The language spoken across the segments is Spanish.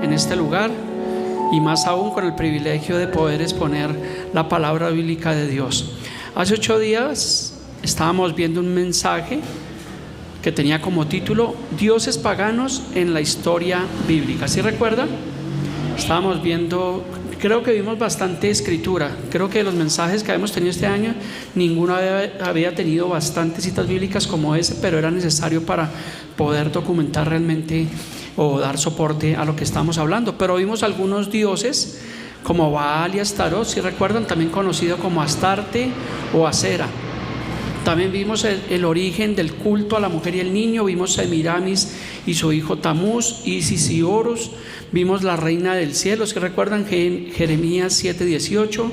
en este lugar y más aún con el privilegio de poder exponer la palabra bíblica de Dios. Hace 8 días estábamos viendo un mensaje que tenía como título Dioses paganos en la historia bíblica. ¿Sí recuerdan? Estábamos viendo, creo que vimos bastante escritura. Creo que de los mensajes que habíamos tenido este año, ninguno había tenido bastantes citas bíblicas como ese, pero era necesario para poder documentar realmente o dar soporte a lo que estamos hablando. Pero vimos algunos dioses como Baal y Astaroth, si recuerdan, también conocido como Astarte o Acera. También vimos el origen del culto a la mujer y el niño. Vimos Semiramis y su hijo Tamuz, Isis y Horus. Vimos la reina del cielo, si recuerdan, Jeremías 7:18.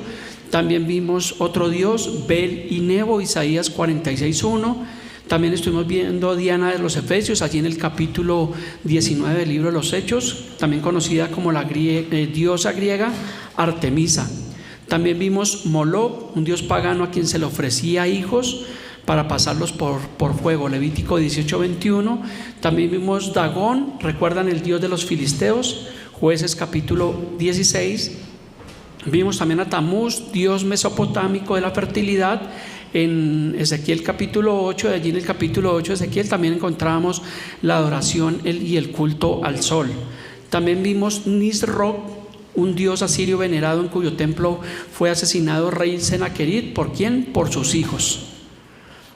También vimos otro dios, Bel y Nebo, Isaías 46:1. También estuvimos viendo Diana de los Efesios, allí en el capítulo 19 del libro de los Hechos, también conocida como la diosa griega Artemisa. También vimos Moloch, un dios pagano a quien se le ofrecía hijos para pasarlos por fuego, Levítico 18:21. También vimos Dagón, recuerdan, el dios de los filisteos, Jueces capítulo 16. Vimos también a Tamuz, dios mesopotámico de la fertilidad, en Ezequiel capítulo 8. De allí en el capítulo 8 de Ezequiel también encontramos la adoración y el culto al sol. También vimos Nisroch, un dios asirio venerado en cuyo templo fue asesinado el rey Sennacherib. ¿Por quién? Por sus hijos.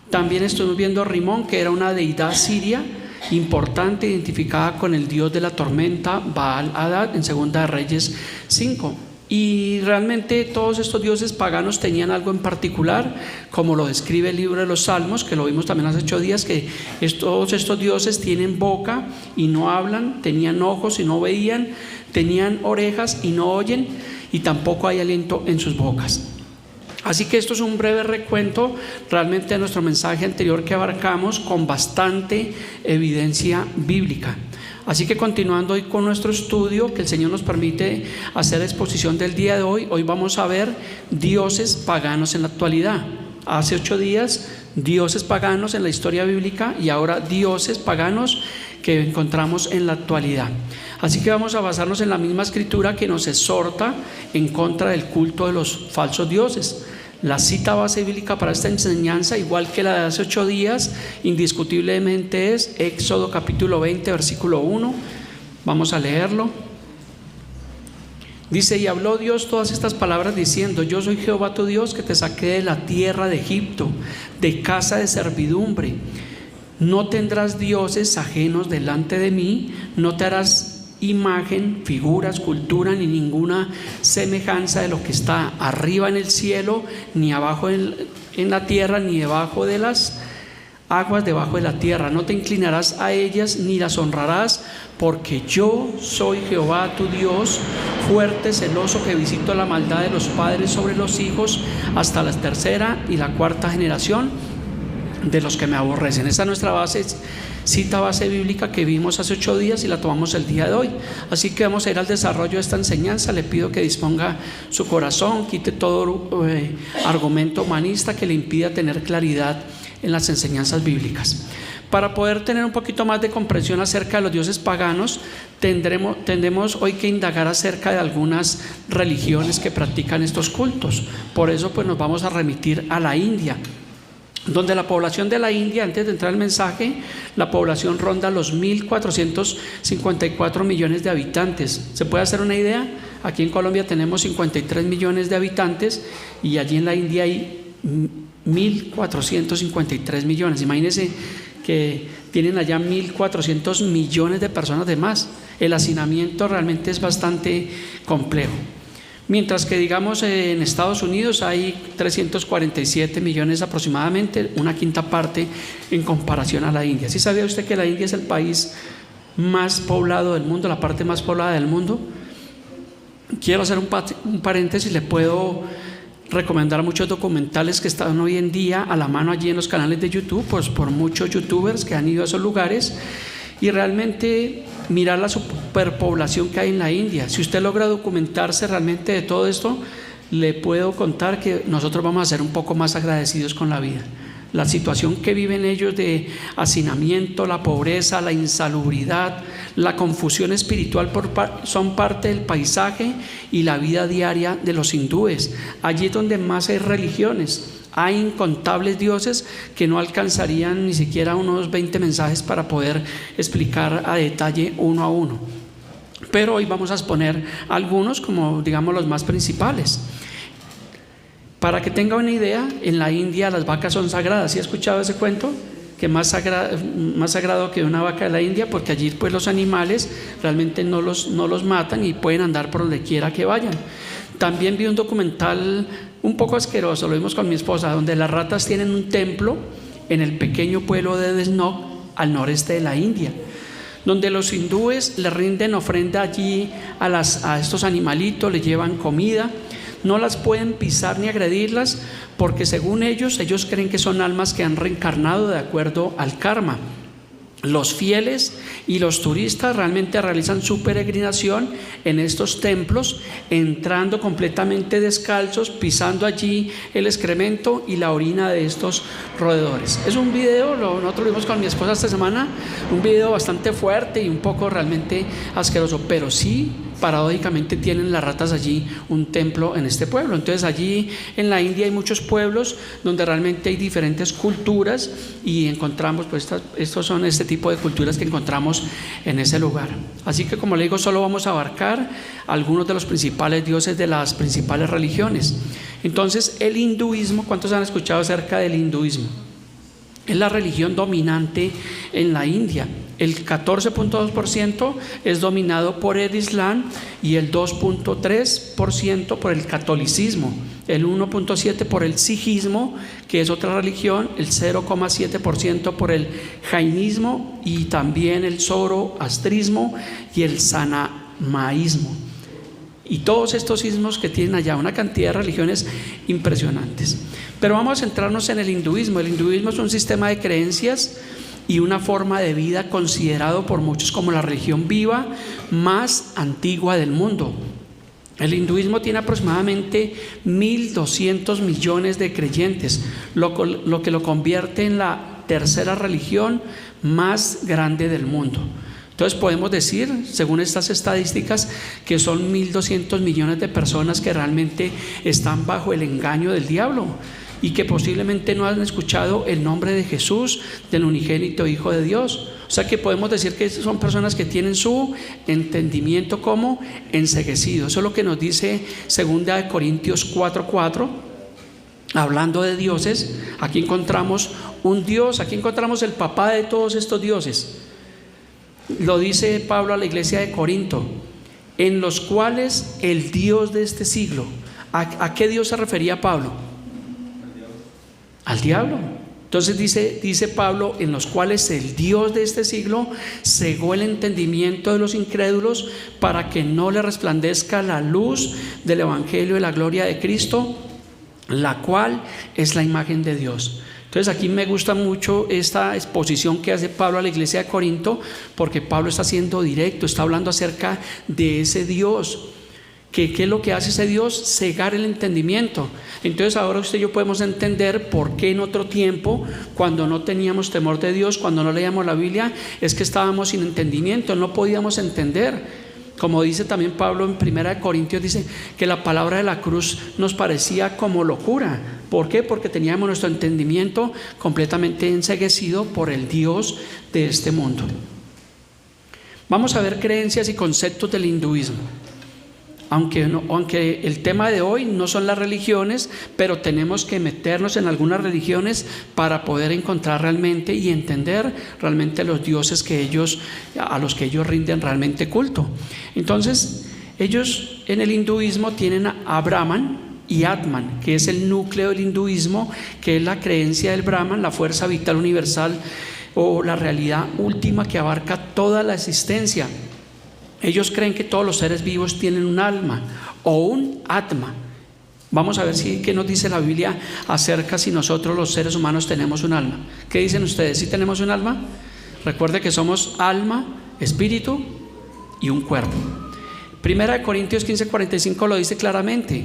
También estuvimos viendo a Rimón, que era una deidad siria importante, identificada con el dios de la tormenta Baal Hadad, en Segunda de Reyes 5. Y realmente todos estos dioses paganos tenían algo en particular, como lo describe el libro de los Salmos, que lo vimos también hace 8 días, que todos estos dioses tienen boca y no hablan, tenían ojos y no veían, tenían orejas y no oyen, y tampoco hay aliento en sus bocas. Así que esto es un breve recuento realmente de nuestro mensaje anterior, que abarcamos con bastante evidencia bíblica. Así que continuando hoy con nuestro estudio, que el Señor nos permite hacer exposición del día de hoy, hoy vamos a ver dioses paganos en la actualidad. Hace 8 días, dioses paganos en la historia bíblica, y ahora dioses paganos que encontramos en la actualidad. Así que vamos a basarnos en la misma escritura que nos exhorta en contra del culto de los falsos dioses. La cita base bíblica para esta enseñanza, igual que la de hace 8 días, indiscutiblemente es Éxodo capítulo 20, versículo 1. Vamos a leerlo. Dice: y habló Dios todas estas palabras diciendo: yo soy Jehová tu Dios, que te saqué de la tierra de Egipto, de casa de servidumbre. No tendrás dioses ajenos delante de mí, no te harás imagen, figura, escultura, ni ninguna semejanza de lo que está arriba en el cielo, ni abajo en la tierra, ni debajo de las aguas debajo de la tierra. No te inclinarás a ellas ni las honrarás, porque yo soy Jehová tu Dios, fuerte, celoso, que visito la maldad de los padres sobre los hijos hasta la 3ª y la 4ª generación de los que me aborrecen. Esta es nuestra cita base bíblica que vimos hace 8 días y la tomamos el día de hoy. Así que vamos a ir al desarrollo de esta enseñanza. Le pido que disponga su corazón, quite todo argumento humanista que le impida tener claridad en las enseñanzas bíblicas. Para poder tener un poquito más de comprensión acerca de los dioses paganos, tendremos hoy que indagar acerca de algunas religiones que practican estos cultos. Por eso pues nos vamos a remitir a la India, donde la población de la India, antes de entrar al mensaje, la población ronda los 1.454 millones de habitantes. ¿Se puede hacer una idea? Aquí en Colombia tenemos 53 millones de habitantes y allí en la India hay 1.453 millones. Imagínense que tienen allá 1.400 millones de personas de más. El hacinamiento realmente es bastante complejo. Mientras que digamos en Estados Unidos hay 347 millones aproximadamente, una quinta parte en comparación a la India. ¿Sí sabía usted que la India es el país más poblado del mundo, la parte más poblada del mundo? Quiero hacer un paréntesis. Le puedo recomendar muchos documentales que están hoy en día a la mano allí en los canales de YouTube, pues por muchos youtubers que han ido a esos lugares, y realmente mirar la superpoblación que hay en la India. Si usted logra documentarse realmente de todo esto, le puedo contar que nosotros vamos a ser un poco más agradecidos con la vida. La situación que viven ellos de hacinamiento, la pobreza, la insalubridad, la confusión espiritual son parte del paisaje y la vida diaria de los hindúes. Allí es donde más hay religiones. Hay incontables dioses que no alcanzarían ni siquiera unos 20 mensajes para poder explicar a detalle uno a uno. Pero hoy vamos a exponer algunos como, digamos, los más principales. Para que tenga una idea, en la India las vacas son sagradas. ¿Sí ha escuchado ese cuento? Que más sagrado que una vaca de la India, porque allí pues los animales realmente no los matan y pueden andar por donde quiera que vayan. También vi un documental un poco asqueroso, lo vimos con mi esposa, donde las ratas tienen un templo en el pequeño pueblo de Desnok, al noreste de la India, donde los hindúes le rinden ofrenda allí a estos animalitos, le llevan comida. No las pueden pisar ni agredirlas porque según ellos creen que son almas que han reencarnado de acuerdo al karma. Los fieles y los turistas realmente realizan su peregrinación en estos templos, entrando completamente descalzos, pisando allí el excremento y la orina de estos roedores. Es un video, nosotros lo vimos con mi esposa esta semana, un video bastante fuerte y un poco realmente asqueroso, pero sí, paradójicamente tienen las ratas allí un templo en este pueblo. Entonces allí en la India hay muchos pueblos donde realmente hay diferentes culturas y encontramos, pues estos son este tipo de culturas que encontramos en ese lugar. Así que, como le digo, solo vamos a abarcar algunos de los principales dioses de las principales religiones. Entonces el hinduismo, ¿cuántos han escuchado acerca del hinduismo? Es la religión dominante en la India. El 14.2% es dominado por el Islam y el 2.3% por el catolicismo, el 1.7% por el sijismo, que es otra religión, el 0.7% por el jainismo y también el zoroastrismo y el sanamaísmo. Y todos estos ismos que tienen allá una cantidad de religiones impresionantes. Pero vamos a centrarnos en el hinduismo. El hinduismo es un sistema de creencias y una forma de vida considerado por muchos como la religión viva más antigua del mundo. El hinduismo tiene aproximadamente 1.200 millones de creyentes, lo que lo convierte en la tercera religión más grande del mundo. Entonces podemos decir, según estas estadísticas, que son 1.200 millones de personas que realmente están bajo el engaño del diablo y que posiblemente no han escuchado el nombre de Jesús, del unigénito Hijo de Dios. O sea que podemos decir que son personas que tienen su entendimiento como enceguecido. Eso es lo que nos dice 2 Corintios 4:4. Hablando de dioses, aquí encontramos un Dios, aquí encontramos el papá de todos estos dioses. Lo dice Pablo a la iglesia de Corinto, en los cuales el Dios de este siglo. ¿A qué Dios se refería Pablo? Al diablo. Entonces dice Pablo, en los cuales el Dios de este siglo cegó el entendimiento de los incrédulos para que no le resplandezca la luz del evangelio de la gloria de Cristo, la cual es la imagen de Dios. Entonces aquí me gusta mucho esta exposición que hace Pablo a la iglesia de Corinto, porque Pablo está siendo directo, está hablando acerca de ese Dios. ¿Qué es lo que hace ese Dios? Cegar el entendimiento. Entonces ahora usted y yo podemos entender por qué en otro tiempo, cuando no teníamos temor de Dios, cuando no leíamos la Biblia, es que estábamos sin entendimiento, no podíamos entender. Como dice también Pablo en 1 Corintios, dice que la palabra de la cruz nos parecía como locura. ¿Por qué? Porque teníamos nuestro entendimiento completamente enceguecido por el Dios de este mundo. Vamos a ver creencias y conceptos del hinduismo. Aunque el tema de hoy no son las religiones, pero tenemos que meternos en algunas religiones para poder encontrar realmente y entender realmente los dioses a los que ellos rinden realmente culto. Entonces, ellos en el hinduismo tienen a Brahman y Atman, que es el núcleo del hinduismo, que es la creencia del Brahman, la fuerza vital universal o la realidad última que abarca toda la existencia. Ellos creen que todos los seres vivos tienen un alma o un atma. Vamos a ver qué nos dice la Biblia acerca si nosotros los seres humanos tenemos un alma. ¿Qué dicen ustedes? ¿Sí tenemos un alma? Recuerde que somos alma, espíritu y un cuerpo. 1 Corintios 15:45 lo dice claramente.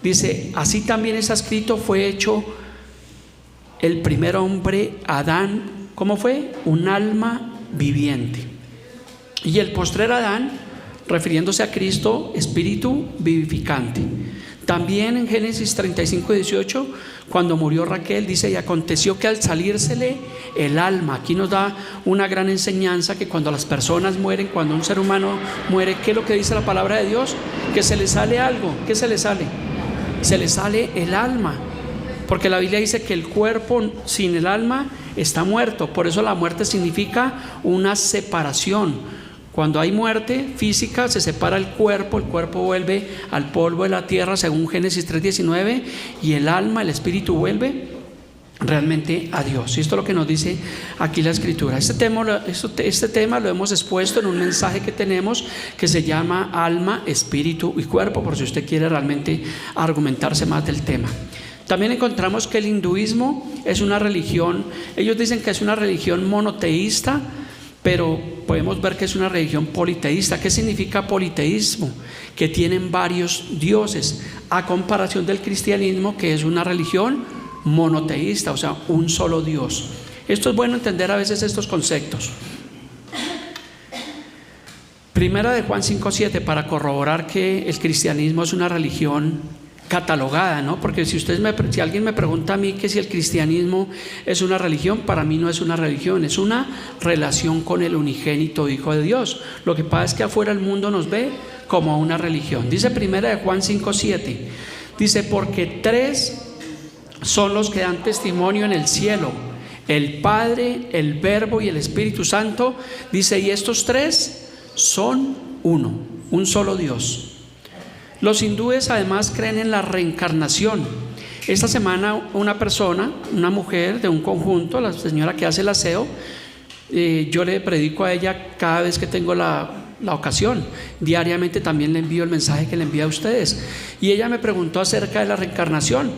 Dice, así también está escrito, fue hecho el primer hombre, Adán, ¿cómo fue? Un alma viviente. Y el postrer Adán, refiriéndose a Cristo, espíritu vivificante. También en Génesis 35:18, cuando murió Raquel, dice: y aconteció que al salírsele el alma. Aquí nos da una gran enseñanza, que cuando las personas mueren, cuando un ser humano muere, ¿qué es lo que dice la palabra de Dios? Que se le sale algo. ¿Qué se le sale? Se le sale el alma, porque la Biblia dice que el cuerpo sin el alma está muerto. Por eso la muerte significa una separación. Cuando hay muerte física, se separa el cuerpo vuelve al polvo de la tierra, según Génesis 3:19, y el alma, el espíritu, vuelve realmente a Dios. Y esto es lo que nos dice aquí la Escritura. Este tema lo hemos expuesto en un mensaje que tenemos, que se llama Alma, Espíritu y Cuerpo, por si usted quiere realmente argumentarse más del tema. También encontramos que el hinduismo es una religión, ellos dicen que es una religión monoteísta, pero podemos ver que es una religión politeísta. ¿Qué significa politeísmo? Que tienen varios dioses, a comparación del cristianismo, que es una religión monoteísta, o sea, un solo Dios. Esto es bueno entender a veces estos conceptos. Primera de Juan 5:7, para corroborar que el cristianismo es una religión catalogada, ¿no? Porque si alguien me pregunta a mí que si el cristianismo es una religión, para mí no es una religión, es una relación con el unigénito Hijo de Dios. Lo que pasa es que afuera el mundo nos ve como una religión. Dice Primera de Juan 5:7, dice: porque tres son los que dan testimonio en el cielo, el Padre, el Verbo y el Espíritu Santo. Dice: y estos tres son uno, un solo Dios. Los hindúes además creen en la reencarnación. Esta semana una mujer de un conjunto, la señora que hace el aseo, yo le predico a ella cada vez que tengo la ocasión. Diariamente también le envío el mensaje que le envío a ustedes. Y ella me preguntó acerca de la reencarnación.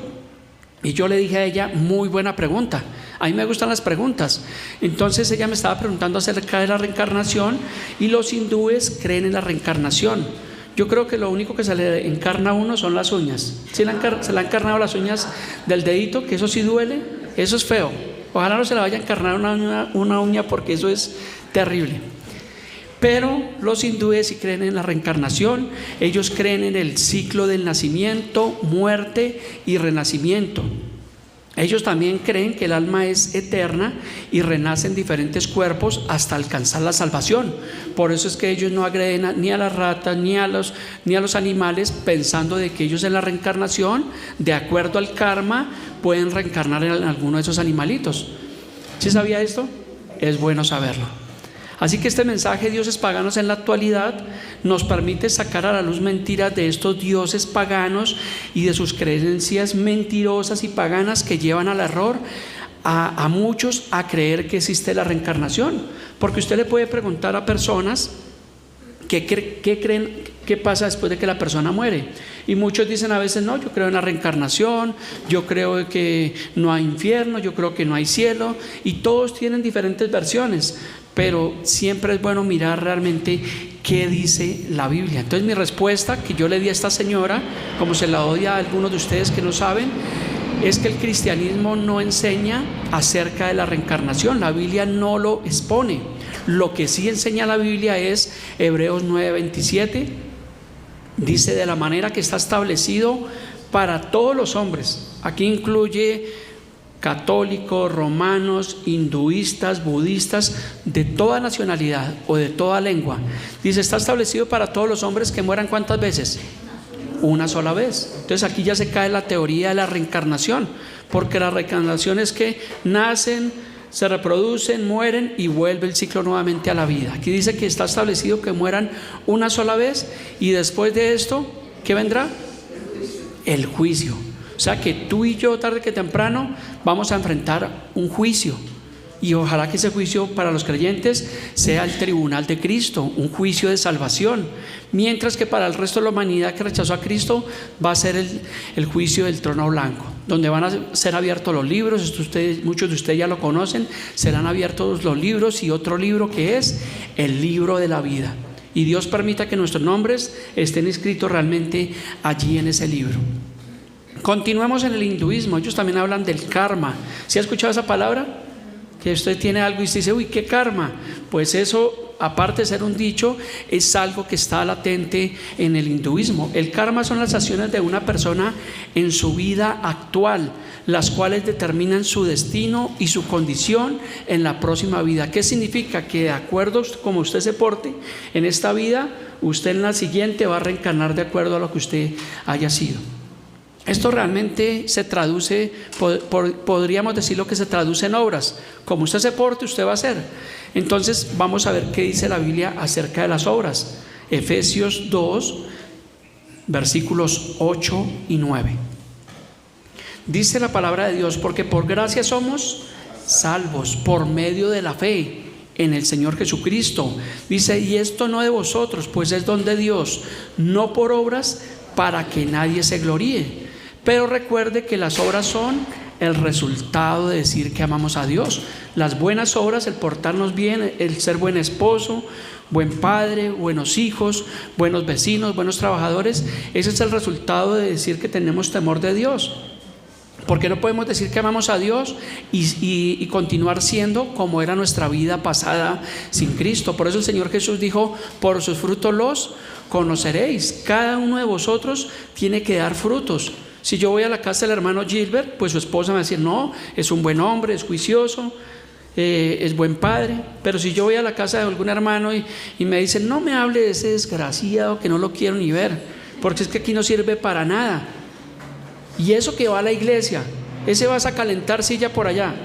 Y yo le dije a ella: muy buena pregunta. A mí me gustan las preguntas. Entonces ella me estaba preguntando acerca de la reencarnación, y los hindúes creen en la reencarnación. Yo creo que lo único que se le encarna a uno son las uñas. Se le han encarnado las uñas del dedito, que eso sí duele, eso es feo. Ojalá no se le vaya a encarnar una uña, porque eso es terrible. Pero los hindúes sí creen en la reencarnación. Ellos creen en el ciclo del nacimiento, muerte y renacimiento. Ellos también creen que el alma es eterna y renace en diferentes cuerpos hasta alcanzar la salvación. Por eso es que ellos no agreden ni a las ratas ni a los animales, pensando de que ellos en la reencarnación, de acuerdo al karma, pueden reencarnar en alguno de esos animalitos. ¿Sí sabía esto? Es bueno saberlo. Así que este mensaje de dioses paganos en la actualidad nos permite sacar a la luz mentiras de estos dioses paganos y de sus creencias mentirosas y paganas, que llevan al error a muchos a creer que existe la reencarnación. Porque usted le puede preguntar a personas qué creen, qué pasa después de que la persona muere, y muchos dicen a veces: no, yo creo en la reencarnación, yo creo que no hay infierno, yo creo que no hay cielo, y todos tienen diferentes versiones. Pero siempre es bueno mirar realmente qué dice la Biblia. Entonces mi respuesta que yo le di a esta señora, como se la doy a algunos de ustedes que no saben, es que el cristianismo no enseña acerca de la reencarnación. La Biblia no lo expone. Lo que sí enseña la Biblia es Hebreos 9:27. Dice: de la manera que está establecido para todos los hombres. Aquí incluye católicos, romanos, hinduistas, budistas, de toda nacionalidad o de toda lengua. Dice: está establecido para todos los hombres que mueran, ¿cuántas veces? Una sola vez. Entonces aquí ya se cae la teoría de la reencarnación, porque la reencarnación es que nacen, se reproducen, mueren y vuelve el ciclo nuevamente a la vida. Aquí dice que está establecido que mueran una sola vez, y después de esto, ¿qué vendrá? El juicio. O sea que tú y yo, tarde que temprano, vamos a enfrentar un juicio. Y ojalá que ese juicio para los creyentes sea el tribunal de Cristo, un juicio de salvación. Mientras que para el resto de la humanidad que rechazó a Cristo va a ser el juicio del trono blanco, donde van a ser abiertos los libros. Muchos de ustedes ya lo conocen. Serán abiertos los libros, y otro libro que es el libro de la vida. Y Dios permita que nuestros nombres estén escritos realmente allí en ese libro. Continuemos en el hinduismo. Ellos también hablan del karma. ¿Sí ha escuchado esa palabra? Que usted tiene algo y usted dice, uy, qué karma. Pues eso, aparte de ser un dicho, es algo que está latente en el hinduismo. El karma son las acciones de una persona en su vida actual, las cuales determinan su destino y su condición en la próxima vida. ¿Qué significa? Que de acuerdo como usted se porte en esta vida, usted en la siguiente va a reencarnar de acuerdo a lo que usted haya sido. Esto realmente se traduce, podríamos decirlo que se traduce en obras. Como usted se porte, usted va a hacer. Entonces vamos a ver qué dice la Biblia acerca de las obras. Efesios 2, versículos 8 y 9. Dice la palabra de Dios: porque por gracia somos salvos por medio de la fe en el Señor Jesucristo. Dice, y esto no de vosotros, pues es don de Dios, no por obras, para que nadie se gloríe. Pero recuerde que las obras son el resultado de decir que amamos a Dios. Las buenas obras, el portarnos bien, el ser buen esposo, buen padre, buenos hijos, buenos vecinos, buenos trabajadores, ese es el resultado de decir que tenemos temor de Dios. Porque no podemos decir que amamos a Dios y continuar siendo como era nuestra vida pasada sin Cristo. Por eso el Señor Jesús dijo: por sus frutos los conoceréis. Cada uno de vosotros tiene que dar frutos. Si yo voy a la casa del hermano Gilbert, pues su esposa me va a decir: no, es un buen hombre, es juicioso, es buen padre. Pero si yo voy a la casa de algún hermano y me dicen: no me hable de ese desgraciado que no lo quiero ni ver, porque es que aquí no sirve para nada. Y eso que va a la iglesia, ese vas a calentar silla por allá.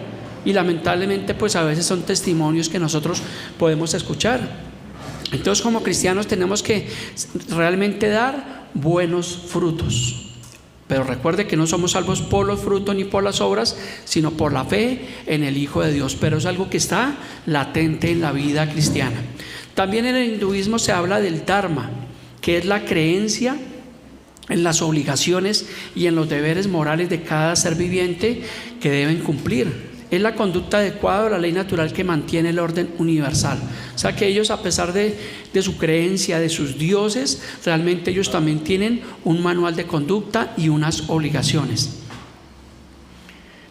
Y lamentablemente pues a veces son testimonios que nosotros podemos escuchar. Entonces como cristianos tenemos que realmente dar buenos frutos. Pero recuerde que no somos salvos por los frutos ni por las obras, sino por la fe en el Hijo de Dios. Pero es algo que está latente en la vida cristiana. También en el hinduismo se habla del dharma, que es la creencia en las obligaciones y en los deberes morales de cada ser viviente que deben cumplir. Es la conducta adecuada a la ley natural que mantiene el orden universal. O sea que ellos, a pesar de su creencia, de sus dioses, realmente ellos también tienen un manual de conducta y unas obligaciones.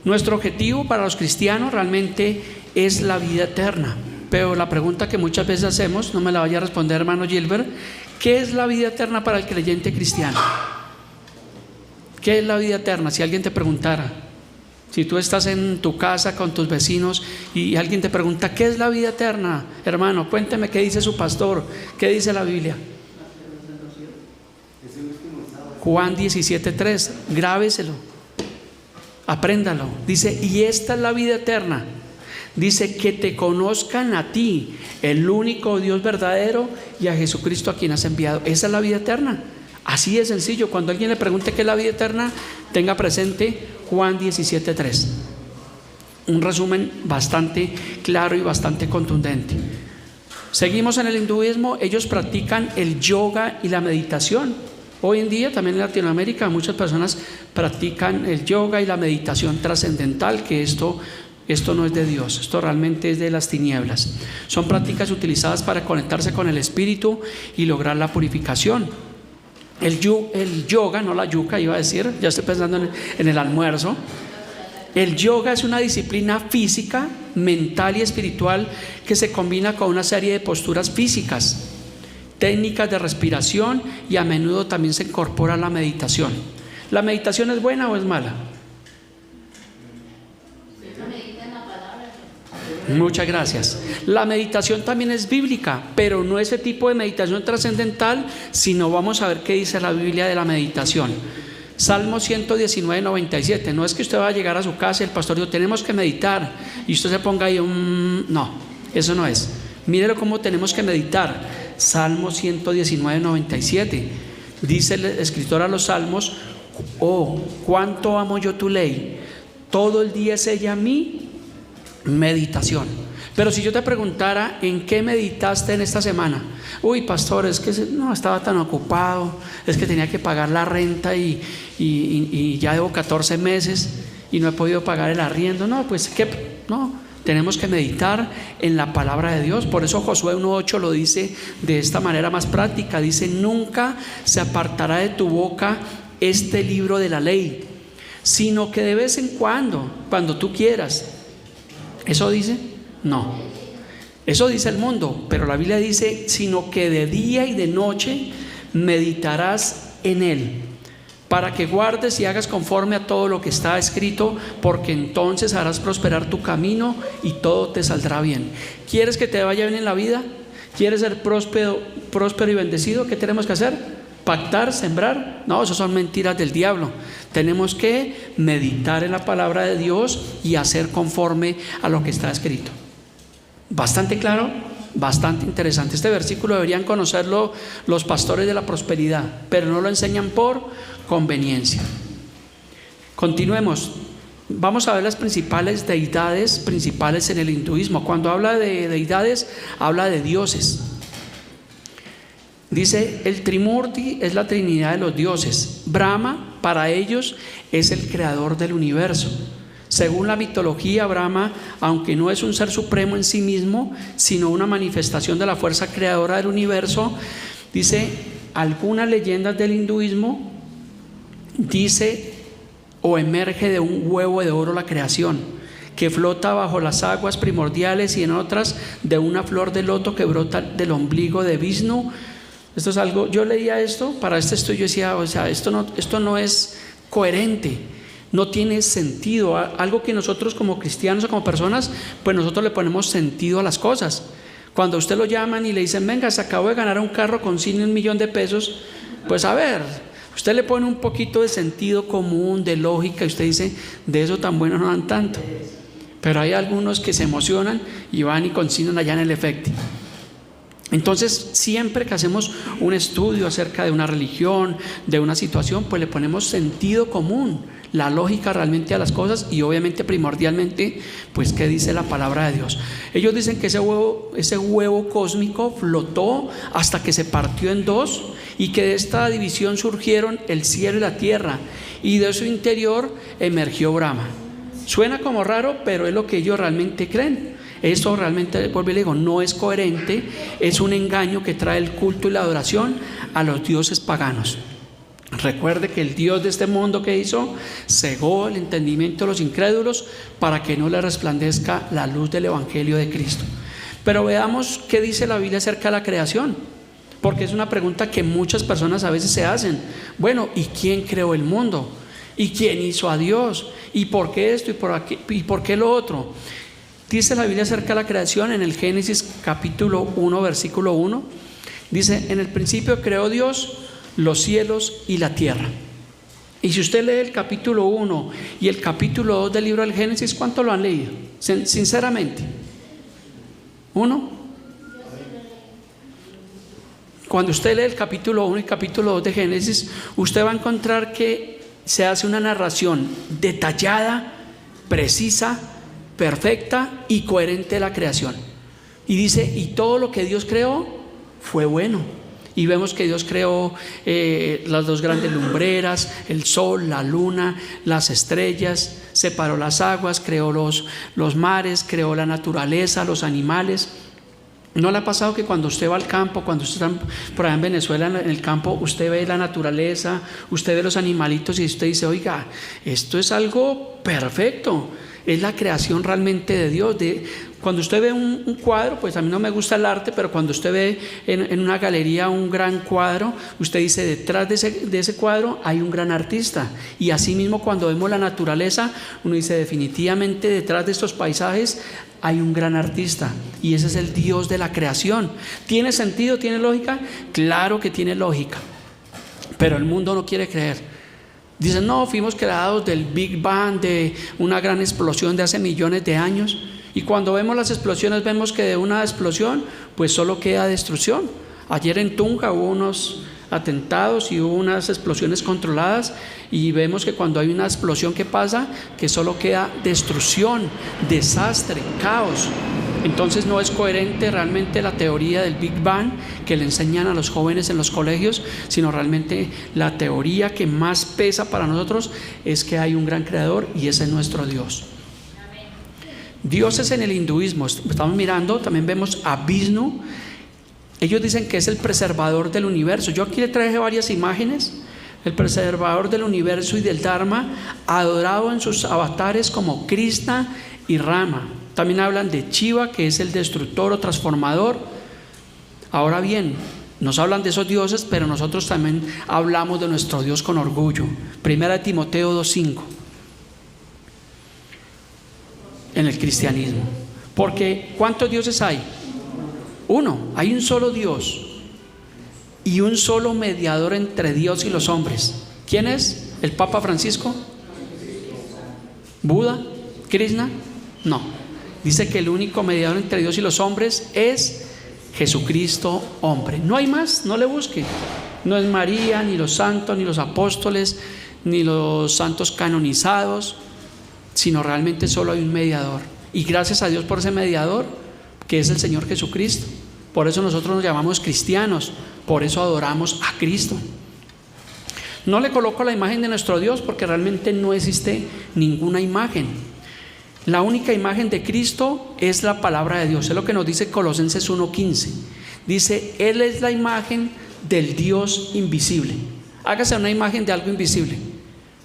Nuestro objetivo para los cristianos realmente es la vida eterna. Pero la pregunta que muchas veces hacemos, no me la vaya a responder hermano Gilbert: ¿qué es la vida eterna para el creyente cristiano? ¿Qué es la vida eterna? Si alguien te preguntara, si tú estás en tu casa con tus vecinos y alguien te pregunta: ¿qué es la vida eterna? Hermano, cuénteme qué dice su pastor, qué dice la Biblia. Juan 17:3, grábeselo, apréndalo. Dice: y esta es la vida eterna. Dice: que te conozcan a ti, el único Dios verdadero, y a Jesucristo a quien has enviado. Esa es la vida eterna. Así de sencillo. Cuando alguien le pregunte qué es la vida eterna, tenga presente Juan 17:3. Un resumen bastante claro y bastante contundente. Seguimos en el hinduismo. Ellos practican el yoga y la meditación. Hoy en día también en Latinoamérica muchas personas practican el yoga y la meditación trascendental, que esto no es de Dios, esto realmente es de las tinieblas. Son prácticas utilizadas para conectarse con el espíritu y lograr la purificación. El yoga, no la yuca, iba a decir, ya estoy pensando en el almuerzo. El yoga es una disciplina física, mental y espiritual que se combina con una serie de posturas físicas, técnicas de respiración, y a menudo también se incorpora la meditación. ¿La meditación es buena o es mala? Muchas gracias. La meditación también es bíblica, pero no ese tipo de meditación trascendental, sino vamos a ver qué dice la Biblia de la meditación. Salmo 119, 97. No es que usted va a llegar a su casa y el pastor dijo: tenemos que meditar, y usted se ponga ahí no, eso no es. Mírelo cómo tenemos que meditar. Salmo 119, 97. Dice el escritor a los salmos: oh, cuánto amo yo tu ley, todo el día es ella mi meditación. Pero si yo te preguntara: ¿en qué meditaste en esta semana? Uy, pastor, es que no estaba tan ocupado, es que tenía que pagar la renta y ya debo 14 meses y no he podido pagar el arriendo. No, pues no, tenemos que meditar en la palabra de Dios. Por eso Josué 1:8 lo dice de esta manera más práctica. Dice: nunca se apartará de tu boca este libro de la ley, sino que de vez en cuando tú quieras, ¿Eso dice? No. Eso dice el mundo, pero la Biblia dice, sino que de día y de noche meditarás en él, para que guardes y hagas conforme a todo lo que está escrito, porque entonces harás prosperar tu camino y todo te saldrá bien. ¿Quieres que te vaya bien en la vida? ¿Quieres ser próspero y bendecido? ¿Qué tenemos que hacer? ¿Pactar? ¿Sembrar? No, eso son mentiras del diablo. Tenemos que meditar en la palabra de Dios y hacer conforme a lo que está escrito. Bastante claro, bastante interesante. Este versículo deberían conocerlo los pastores de la prosperidad, pero no lo enseñan por conveniencia. Continuemos. Vamos a ver las principales deidades principales en el hinduismo. Cuando habla de deidades, habla de dioses. Dice, el Trimurti es la trinidad de los dioses. Brahma, para ellos, es el creador del universo. Según la mitología, Brahma, aunque no es un ser supremo en sí mismo, sino una manifestación de la fuerza creadora del universo, dice, algunas leyendas del hinduismo, dice, o emerge de un huevo de oro la creación, que flota bajo las aguas primordiales, y en otras de una flor de loto que brota del ombligo de Vishnu. Esto es algo, yo leía esto, para este estudio decía, o sea, esto no es coherente, no tiene sentido. Algo que nosotros como cristianos o como personas, pues nosotros le ponemos sentido a las cosas. Cuando a usted lo llaman y le dicen, venga, se acabó de ganar un carro con 100.000.000 de pesos, pues a ver, usted le pone un poquito de sentido común, de lógica, y usted dice, de eso tan bueno no dan tanto. Pero hay algunos que se emocionan y van y consignan allá en el efecto. Entonces, siempre que hacemos un estudio acerca de una religión, de una situación, pues le ponemos sentido común, la lógica realmente a las cosas, y obviamente primordialmente, pues qué dice la palabra de Dios. Ellos dicen que ese huevo cósmico flotó hasta que se partió en dos, y que de esta división surgieron el cielo y la tierra, y de su interior emergió Brahma. Suena como raro, pero es lo que ellos realmente creen. Esto realmente, vuelvo y le digo, no es coherente, es un engaño que trae el culto y la adoración a los dioses paganos. Recuerde que el Dios de este mundo que hizo, cegó el entendimiento de los incrédulos para que no le resplandezca la luz del Evangelio de Cristo. Pero veamos qué dice la Biblia acerca de la creación, porque es una pregunta que muchas personas a veces se hacen. Bueno, ¿y quién creó el mundo? ¿Y quién hizo a Dios? ¿Y por qué esto? ¿Y por qué lo otro? Dice la Biblia acerca de la creación en el Génesis capítulo 1, versículo 1. Dice, en el principio creó Dios los cielos y la tierra. Y si usted lee el capítulo 1 y el capítulo 2 del libro del Génesis, ¿cuánto lo han leído? Sinceramente. ¿Uno? Cuando usted lee el capítulo 1 y el capítulo 2 de Génesis, usted va a encontrar que se hace una narración detallada, precisa, perfecta y coherente de la creación. Y dice, y todo lo que Dios creó fue bueno. Y vemos que Dios creó las dos grandes lumbreras, el sol, la luna, las estrellas, separó las aguas, creó los mares, creó la naturaleza, los animales. ¿No le ha pasado que cuando usted va al campo, cuando usted está por allá en Venezuela, en el campo, usted ve la naturaleza, usted ve los animalitos y usted dice, oiga, esto es algo perfecto? Es la creación realmente de Dios. Cuando usted ve un cuadro, pues a mí no me gusta el arte, pero cuando usted ve en una galería un gran cuadro, usted dice, detrás de ese cuadro hay un gran artista. Y así mismo cuando vemos la naturaleza, uno dice, definitivamente detrás de estos paisajes hay un gran artista, y ese es el Dios de la creación. ¿Tiene sentido? ¿Tiene lógica? Claro que tiene lógica, pero el mundo no quiere creer. Dicen, no, fuimos creados del Big Bang, de una gran explosión de hace millones de años. Y cuando vemos las explosiones, vemos que de una explosión pues solo queda destrucción. Ayer en Tunja hubo unos atentados y hubo unas explosiones controladas, y vemos que cuando hay una explosión, ¿qué pasa? Que solo queda destrucción, desastre, caos. Entonces no es coherente realmente la teoría del Big Bang que le enseñan a los jóvenes en los colegios, sino realmente la teoría que más pesa para nosotros es que hay un gran creador, y ese es nuestro Dios. Dioses en el hinduismo, estamos mirando, también vemos a Vishnu. Ellos dicen que es el preservador del universo. Yo aquí le traje varias imágenes. El preservador del universo y del Dharma, adorado en sus avatares como Krishna y Rama. También hablan de Chiva, que es el destructor o transformador. Ahora bien, nos hablan de esos dioses, pero nosotros también hablamos de nuestro Dios con orgullo. Primera de Timoteo 2:5. En el cristianismo. Porque ¿cuántos dioses hay? Uno. Hay un solo Dios y un solo mediador entre Dios y los hombres. ¿Quién es? ¿El Papa Francisco? ¿Buda? ¿Krishna? No. Dice que el único mediador entre Dios y los hombres es Jesucristo, hombre. No hay más, no le busque. No es María, ni los santos, ni los apóstoles, ni los santos canonizados, sino realmente solo hay un mediador. Y gracias a Dios por ese mediador, que es el Señor Jesucristo. Por eso nosotros nos llamamos cristianos, por eso adoramos a Cristo. No le coloco la imagen de nuestro Dios porque realmente no existe ninguna imagen. La única imagen de Cristo es la palabra de Dios. Es lo que nos dice Colosenses 1:15. Dice, Él es la imagen del Dios invisible. Hágase una imagen de algo invisible.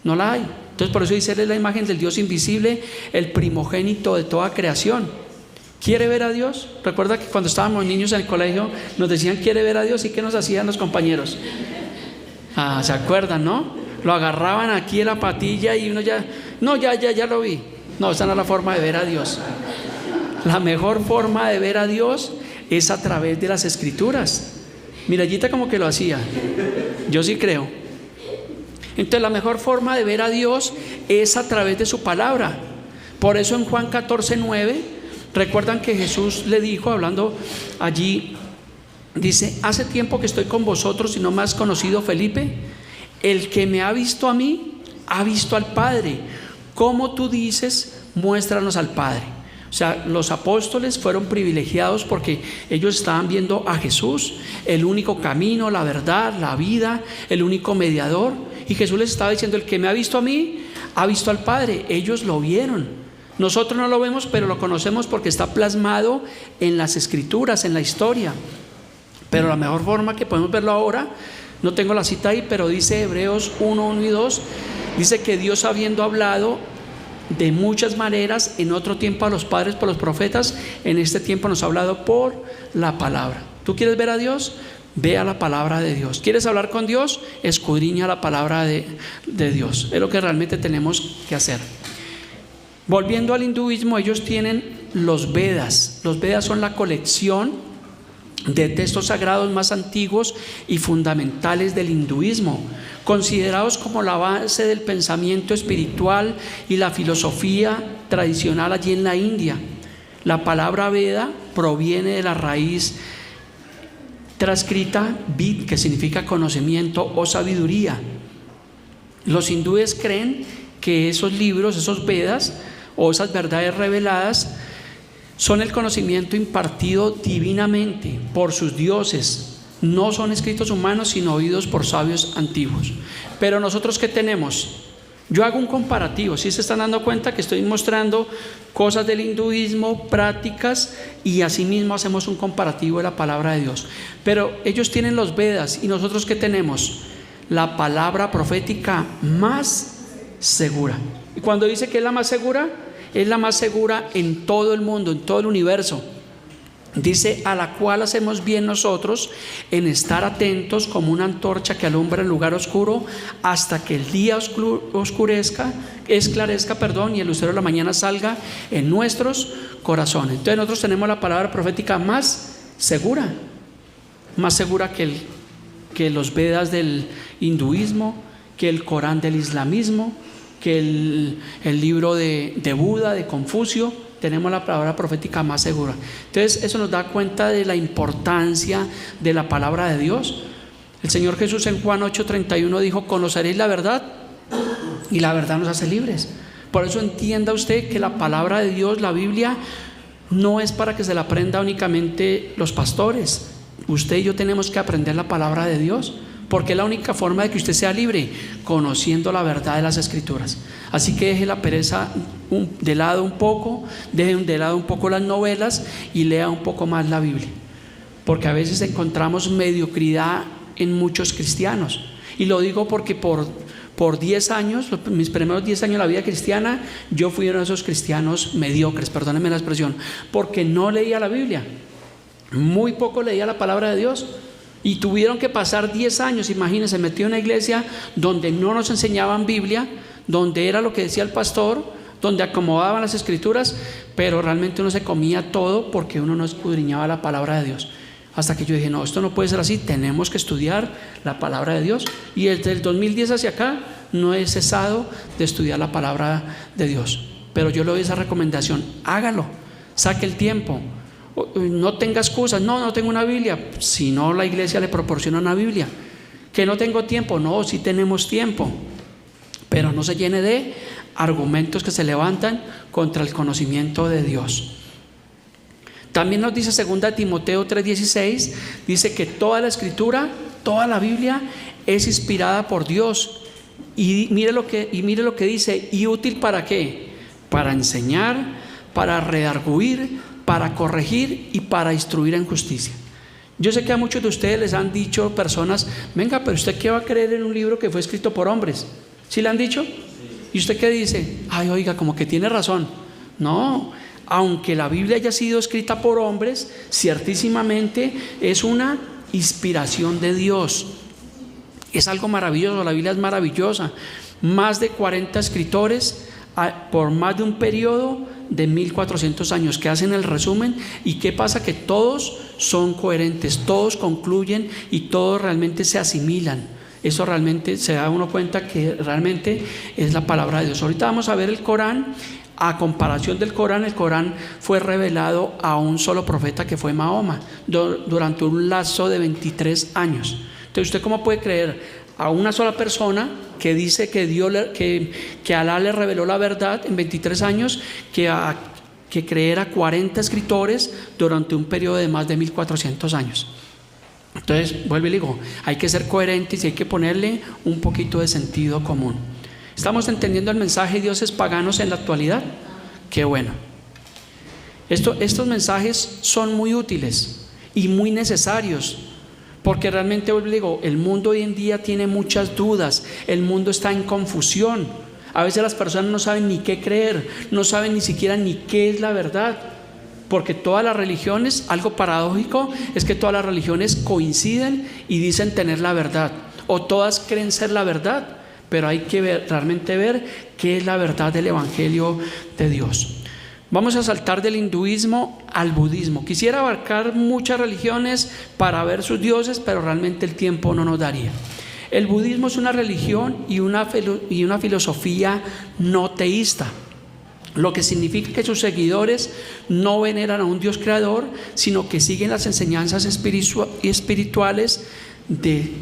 No la hay. Entonces por eso dice, Él es la imagen del Dios invisible, el primogénito de toda creación. ¿Quiere ver a Dios? Recuerda que cuando estábamos niños en el colegio nos decían, ¿quiere ver a Dios? ¿Y qué nos hacían los compañeros? ¿Se acuerdan, no? Lo agarraban aquí en la patilla y uno ya, no, ya lo vi. No, esa no es la forma de ver a Dios. La mejor forma de ver a Dios es a través de las Escrituras. Mirallita como que lo hacía. Yo sí creo. Entonces la mejor forma de ver a Dios es a través de su palabra. Por eso en Juan 14:9, recuerdan que Jesús le dijo, hablando allí, dice, hace tiempo que estoy con vosotros y no me has conocido, Felipe. El que me ha visto a mí, ha visto al Padre. Como tú dices, muéstranos al Padre. O sea, los apóstoles fueron privilegiados porque ellos estaban viendo a Jesús, el único camino, la verdad, la vida, el único mediador. Y Jesús les estaba diciendo, el que me ha visto a mí, ha visto al Padre. Ellos lo vieron. Nosotros no lo vemos, pero lo conocemos porque está plasmado en las Escrituras, en la historia. Pero la mejor forma que podemos verlo ahora, no tengo la cita ahí, pero dice Hebreos 1:1 y 2, dice que Dios, habiendo hablado de muchas maneras en otro tiempo a los padres por los profetas, en este tiempo nos ha hablado por la palabra. ¿Tú quieres ver a Dios? Vea la palabra de Dios. ¿Quieres hablar con Dios? Escudriña la palabra de Dios. Es lo que realmente tenemos que hacer. Volviendo al hinduismo, ellos tienen los Vedas. Los Vedas son la colección de textos sagrados más antiguos y fundamentales del hinduismo, considerados como la base del pensamiento espiritual y la filosofía tradicional allí en la India. La palabra Veda proviene de la raíz transcrita Vid, que significa conocimiento o sabiduría. Los hindúes creen que esos libros, esos Vedas o esas verdades reveladas son el conocimiento impartido divinamente por sus dioses. No son escritos humanos, sino oídos por sabios antiguos. Pero nosotros, ¿qué tenemos? Yo hago un comparativo. ¿Sí se están dando cuenta que estoy mostrando cosas del hinduismo, prácticas, y asimismo hacemos un comparativo de la palabra de Dios? Pero ellos tienen los Vedas, y nosotros, ¿qué tenemos? La palabra profética más segura. Y cuando dice que es la más segura, es la más segura en todo el mundo, en todo el universo. Dice, a la cual hacemos bien nosotros en estar atentos como una antorcha que alumbra el lugar oscuro hasta que el día esclarezca, y el lucero de la mañana salga en nuestros corazones. Entonces nosotros tenemos la palabra profética más segura que los Vedas del hinduismo, que el Corán del islamismo, que el libro de Buda, de Confucio. Tenemos la palabra profética más segura. Entonces eso nos da cuenta de la importancia de la palabra de Dios. El Señor Jesús en Juan 8:31 dijo, conoceréis la verdad y la verdad nos hace libres. Por eso entienda usted que la palabra de Dios, la Biblia, no es para que se la aprenda únicamente los pastores. Usted y yo tenemos que aprender la palabra de Dios, porque es la única forma de que usted sea libre, conociendo la verdad de las Escrituras. Así que deje la pereza de lado un poco, deje de lado un poco las novelas y lea un poco más la Biblia, porque a veces encontramos mediocridad en muchos cristianos. Y lo digo porque por por 10 años, mis primeros 10 años de la vida cristiana, yo fui uno de esos cristianos mediocres, perdónenme la expresión, porque no leía la Biblia, muy poco leía la palabra de Dios. Y tuvieron que pasar 10 años, imagínense, metido en una iglesia donde no nos enseñaban Biblia, donde era lo que decía el pastor, donde acomodaban las escrituras, pero realmente uno se comía todo porque uno no escudriñaba la palabra de Dios. Hasta que yo dije, no, esto no puede ser así, tenemos que estudiar la palabra de Dios. Y desde el 2010 hacia acá no he cesado de estudiar la palabra de Dios. Pero yo le doy esa recomendación, hágalo, saque el tiempo. No tenga excusas, no tengo una Biblia, si no la iglesia le proporciona una Biblia. Que no tengo tiempo, no, sí tenemos tiempo, pero no se llene de argumentos que se levantan contra el conocimiento de Dios. También nos dice 2 Timoteo 3:16, dice que toda la escritura, toda la Biblia es inspirada por Dios. Y mire lo que dice, ¿y útil para qué? Para enseñar, para redarguir, para corregir y para instruir en justicia. Yo sé que a muchos de ustedes les han dicho personas, venga, pero ¿usted qué va a creer en un libro que fue escrito por hombres? ¿Sí le han dicho? ¿Y usted qué dice? Ay, oiga, como que tiene razón. No, aunque la Biblia haya sido escrita por hombres, ciertísimamente es una inspiración de Dios. Es algo maravilloso, la Biblia es maravillosa. Más de 40 escritores por más de un periodo de 1400 años que hacen el resumen. ¿Y qué pasa? Que todos son coherentes, todos concluyen y todos realmente se asimilan. Eso realmente se da uno cuenta que realmente es la palabra de Dios. Ahorita vamos a ver el Corán. A comparación del Corán, el Corán fue revelado a un solo profeta, que fue Mahoma, durante un lapso de 23 años. Entonces, ¿usted cómo puede creer a una sola persona que dice que Alá le reveló la verdad en 23 años, que creer a 40 escritores durante un periodo de más de 1400 años? Entonces, vuelvo y digo, hay que ser coherentes y hay que ponerle un poquito de sentido común. ¿Estamos entendiendo el mensaje de dioses paganos en la actualidad? Qué bueno. Estos mensajes son muy útiles y muy necesarios, porque realmente, os digo, el mundo hoy en día tiene muchas dudas, el mundo está en confusión. A veces las personas no saben ni qué creer, no saben ni siquiera ni qué es la verdad, porque todas las religiones, algo paradójico es que todas las religiones coinciden y dicen tener la verdad, o todas creen ser la verdad, pero hay que realmente ver qué es la verdad del Evangelio de Dios. Vamos a saltar del hinduismo al budismo. Quisiera abarcar muchas religiones para ver sus dioses, pero realmente el tiempo no nos daría. El budismo es una religión y una filosofía no teísta, lo que significa que sus seguidores no veneran a un Dios creador, sino que siguen las enseñanzas espirituales de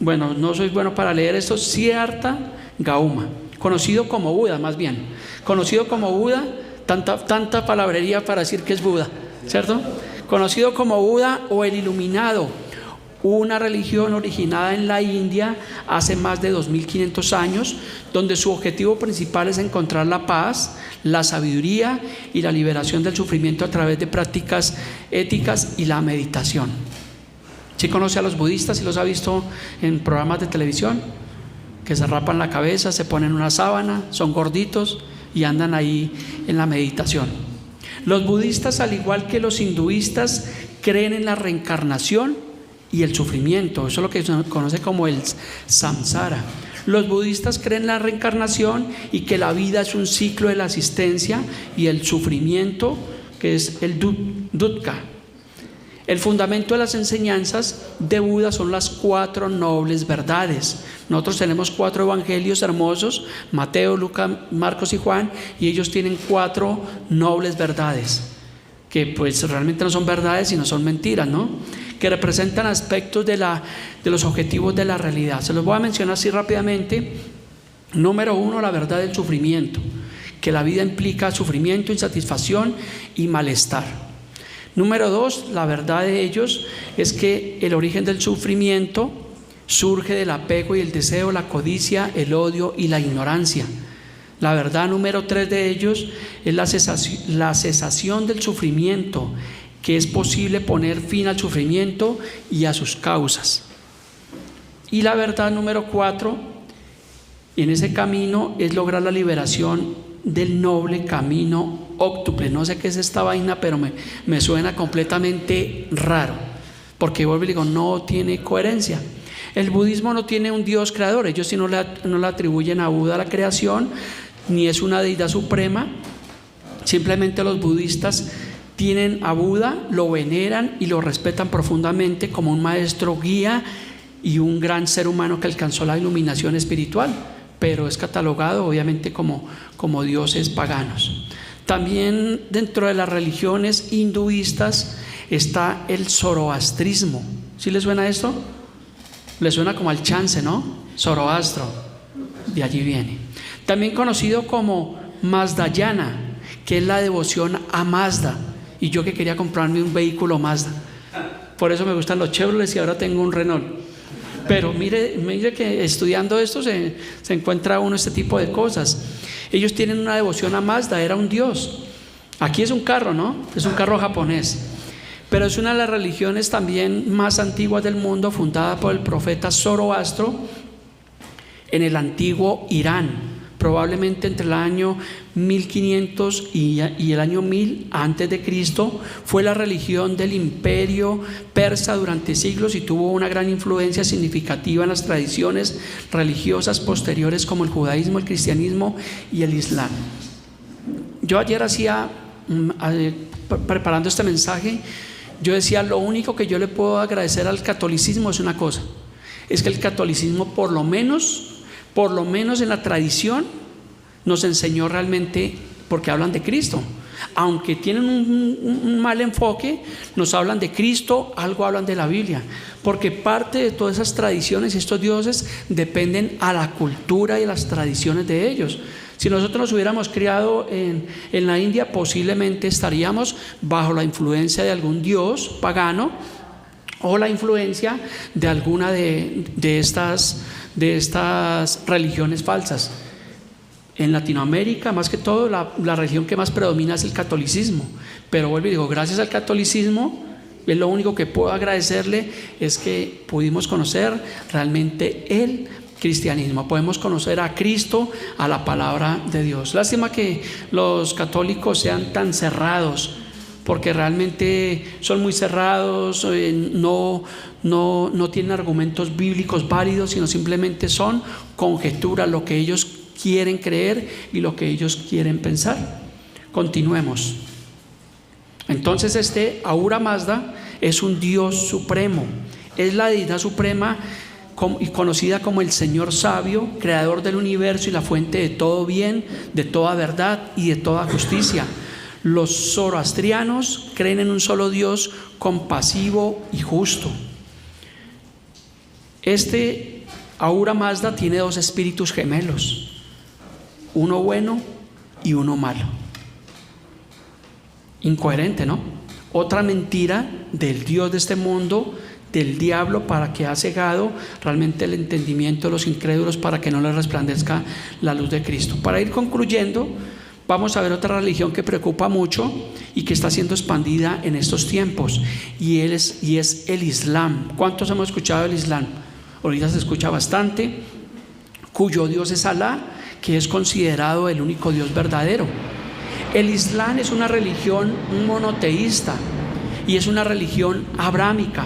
bueno, no soy bueno para leer esto, Siddhartha Gautama, conocido como Buda, más bien, conocido como Buda, tanta palabrería para decir que es Buda, ¿cierto? Conocido como Buda o el Iluminado, una religión originada en la India hace más de 2500 años, donde su objetivo principal es encontrar la paz, la sabiduría y la liberación del sufrimiento a través de prácticas éticas y la meditación. ¿Sí conoce a los budistas y los ha visto en programas de televisión? Que se rapan la cabeza, se ponen una sábana, son gorditos y andan ahí en la meditación. Los budistas, al igual que los hinduistas, creen en la reencarnación y el sufrimiento. Eso es lo que se conoce como el samsara. Los budistas creen en la reencarnación y que la vida es un ciclo de la existencia, y el sufrimiento, que es el dukkha. El fundamento de las enseñanzas de Buda son las 4 nobles verdades. Nosotros tenemos 4 evangelios hermosos, Mateo, Lucas, Marcos y Juan, y ellos tienen 4 nobles verdades, que pues realmente no son verdades, sino son mentiras, ¿no? Que representan aspectos de los objetivos de la realidad. Se los voy a mencionar así rápidamente. Número 1, la verdad del sufrimiento, que la vida implica sufrimiento, insatisfacción y malestar. Número 2, la verdad de ellos es que el origen del sufrimiento surge del apego y el deseo, la codicia, el odio y la ignorancia. La verdad número 3 de ellos es la cesación del sufrimiento, que es posible poner fin al sufrimiento y a sus causas. Y la verdad número 4 Y en ese camino es lograr la liberación del noble camino óctuple. No sé qué es esta vaina, pero me suena completamente raro, porque vuelvo y digo, no tiene coherencia. El budismo no tiene un Dios creador, ellos sí no le atribuyen a Buda la creación, ni es una deidad suprema. Simplemente los budistas tienen a Buda, lo veneran y lo respetan profundamente como un maestro guía y un gran ser humano que alcanzó la iluminación espiritual, pero es catalogado obviamente como dioses paganos. También dentro de las religiones hinduistas está el zoroastrismo. ¿Sí les suena esto? Le suena como al chance, ¿no? Zoroastro, de allí viene. También conocido como Mazdayana, que es la devoción a Mazda. Y yo que quería comprarme un vehículo Mazda, por eso me gustan los Chevrolet y ahora tengo un Renault. Pero mire que estudiando esto se encuentra uno este tipo de cosas. Ellos tienen una devoción a Mazda, era un dios. Aquí es un carro, ¿no? Es un carro japonés. Pero es una de las religiones también más antiguas del mundo, fundada por el profeta Zoroastro en el antiguo Irán, probablemente entre el año 1500 y el año 1000 antes de Cristo. Fue la religión del imperio persa durante siglos y tuvo una gran influencia significativa en las tradiciones religiosas posteriores como el judaísmo, el cristianismo y el islam. Yo ayer preparando este mensaje, yo decía, lo único que yo le puedo agradecer al catolicismo es una cosa, es que el catolicismo por lo menos en la tradición nos enseñó realmente, porque hablan de Cristo, aunque tienen un mal enfoque, nos hablan de Cristo, algo hablan de la Biblia, porque parte de todas esas tradiciones y estos dioses dependen a la cultura y las tradiciones de ellos. Si nosotros nos hubiéramos criado en la India, posiblemente estaríamos bajo la influencia de algún dios pagano o la influencia de alguna de estas religiones falsas. En Latinoamérica, más que todo, la religión que más predomina es el catolicismo. Pero vuelvo y digo, gracias al catolicismo, es lo único que puedo agradecerle, es que pudimos conocer realmente el cristianismo, podemos conocer a Cristo, a la palabra de Dios. Lástima que los católicos sean tan cerrados, porque realmente son muy cerrados, no tienen argumentos bíblicos válidos, sino simplemente son conjeturas, lo que ellos quieren creer y lo que ellos quieren pensar. Continuemos. Entonces este Ahura Mazda es un Dios supremo, es la deidad suprema y conocida como el Señor sabio, creador del universo y la fuente de todo bien, de toda verdad y de toda justicia. Los zoroastrianos creen en un solo Dios compasivo y justo. Este Ahura Mazda tiene dos espíritus gemelos, uno bueno y uno malo. Incoherente, ¿no? Otra mentira del Dios de este mundo, del diablo, para que ha cegado realmente el entendimiento de los incrédulos, para que no les resplandezca la luz de Cristo. Para ir concluyendo, vamos a ver otra religión que preocupa mucho y que está siendo expandida en estos tiempos, y es el Islam. ¿Cuántos hemos escuchado el Islam? Ahorita se escucha bastante, cuyo Dios es Alá, que es considerado el único Dios verdadero. El Islam es una religión monoteísta y es una religión abrámica,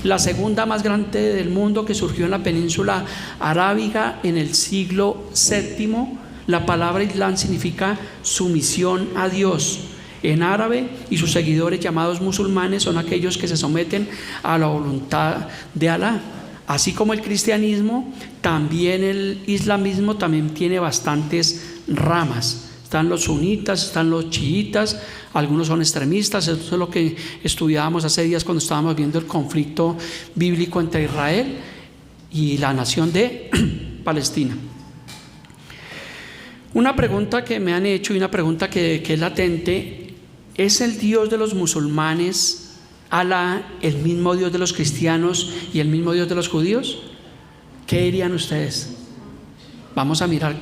la segunda más grande del mundo, que surgió en la península arábiga en el siglo VII. La palabra Islam significa sumisión a Dios en árabe, y sus seguidores, llamados musulmanes, son aquellos que se someten a la voluntad de Alá. Así como el cristianismo, también el islamismo también tiene bastantes ramas. Están los sunitas, están los chiitas, algunos son extremistas. Eso es lo que estudiábamos hace días cuando estábamos viendo el conflicto bíblico entre Israel y la nación de Palestina. Una pregunta que me han hecho, y una pregunta que es latente: ¿es el Dios de los musulmanes, Alá, el mismo Dios de los cristianos y el mismo Dios de los judíos? ¿Qué dirían ustedes? Vamos a mirar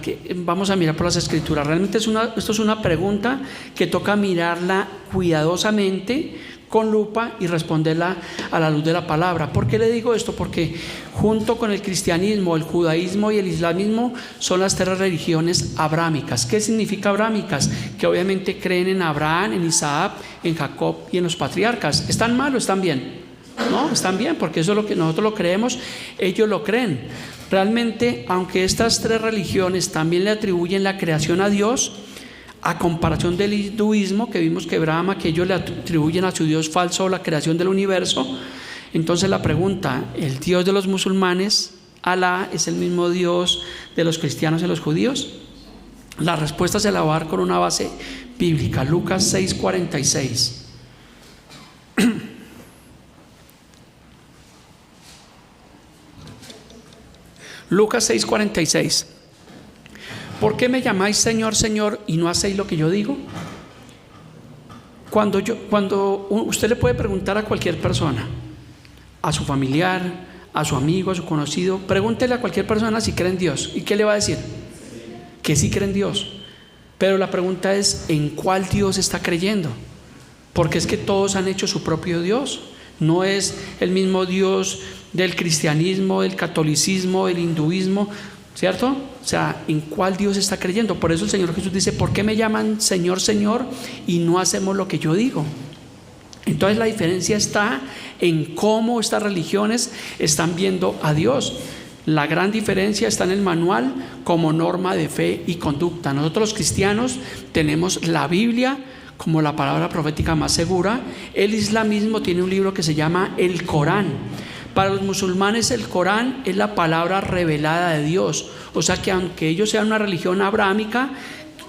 por las escrituras. Realmente esto es una pregunta que toca mirarla cuidadosamente, con lupa y responderla a la luz de la palabra. ¿Por qué le digo esto? Porque junto con el cristianismo, el judaísmo y el islamismo son las tres religiones abrámicas. ¿Qué significa abrámicas? Que obviamente creen en Abraham, en Isaac, en Jacob y en los patriarcas. ¿Están mal o están bien? No, están bien, porque eso es lo que nosotros lo creemos, ellos lo creen. Realmente, aunque estas tres religiones también le atribuyen la creación a Dios, a comparación del hinduismo, que vimos que Brahma, que ellos le atribuyen a su Dios falso la creación del universo. Entonces la pregunta, ¿el Dios de los musulmanes, Alá, es el mismo Dios de los cristianos y los judíos? La respuesta se la va a dar con una base bíblica, Lucas 6:46. Lucas 6:46. ¿Por qué me llamáis Señor, Señor y no hacéis lo que yo digo? Cuando usted le puede preguntar a cualquier persona, a su familiar, a su amigo, a su conocido, pregúntele a cualquier persona si cree en Dios. ¿Y qué le va a decir? Que sí cree en Dios. Pero la pregunta es, ¿en cuál Dios está creyendo? Porque es que todos han hecho su propio Dios. No es el mismo Dios del cristianismo, del catolicismo, del hinduismo, ¿cierto? O sea, ¿en cuál Dios está creyendo? Por eso el Señor Jesús dice, ¿por qué me llaman Señor, Señor y no hacemos lo que yo digo? Entonces la diferencia está en cómo estas religiones están viendo a Dios. La gran diferencia está en el manual como norma de fe y conducta. Nosotros los cristianos tenemos la Biblia como la palabra profética más segura. El islamismo tiene un libro que se llama el Corán. Para los musulmanes el Corán es la palabra revelada de Dios. O sea que aunque ellos sean una religión abrámica,